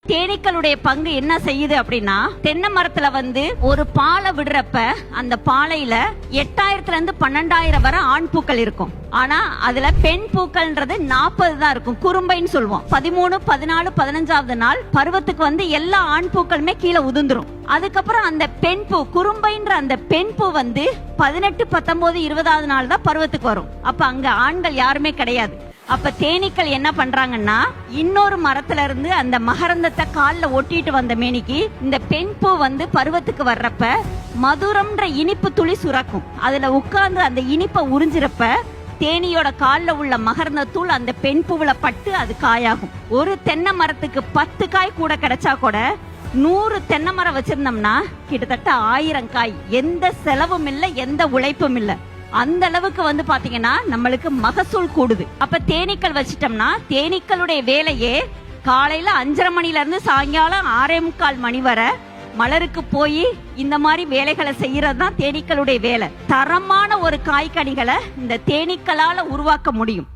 தேனீக்களுடைய பங்கு என்ன செய்யுது அப்படின்னா, தென்னை மரத்துல ஒரு பாலை விடுறப்ப அந்த பாலையில 8000 இருந்து 12000 வரை ஆண் பூக்கள் இருக்கும். ஆனா அதுல பெண் பூக்கள்ன்றது 40 தான் இருக்கும். குறும்பைன்னு சொல்லுவோம். 13, 14, 15வது நாள் பருவத்துக்கு எல்லா ஆண் பூக்களுமே கீழே உதிர்ந்துரும். அதுக்கப்புறம் அந்த பெண் பூ, குறும்பைன்ற அந்த பெண் பூ 18, 19, 20வது நாள் தான் பருவத்துக்கு வரும். அப்ப அங்க ஆண்கள் யாருமே கிடையாது. அப்ப தேனீக்கள் என்ன பண்றாங்கன்னா, இன்னொரு மரத்துல இருந்து அந்த மகரந்தத்தை கால்ல ஒட்டிட்டு வந்த மேனிக்கு இந்த பெண் பூ பருவத்துக்கு வர்றப்ப மதுரம்ன்ற இனிப்பு துளி சுரக்கும். அதுல உட்கார்ந்து அந்த இனிப்பை உறிஞ்சிறப்ப தேனியோட கால்ல உள்ள மகரந்த தூள் அந்த பெண் பூவுல பட்டு அது காயாகும். ஒரு தென்னை மரத்துக்கு 10 காய் கூட கிடைச்சா கூட 100 தென்னை மரம் வச்சிருந்தோம்னா கிட்டத்தட்ட 1000 காய். எந்த செலவும் இல்லை, எந்த உழைப்பும் இல்லை. அந்த அளவுக்கு பாத்தீங்கன்னா நம்மளுக்கு மகசூல் கூடுது. அப்ப தேனீக்கள் வச்சிட்டோம்னா தேனீக்களுடைய வேலையே காலையில 5:30 மணில இருந்து சாயங்காலம் 6:45 மணி வரை மலருக்கு போய் இந்த மாதிரி வேலைகளை செய்யறது தான் தேனீக்களுடைய வேலை. தரமான ஒரு காய்கனிகளை இந்த தேனீக்களால உருவாக்க முடியும்.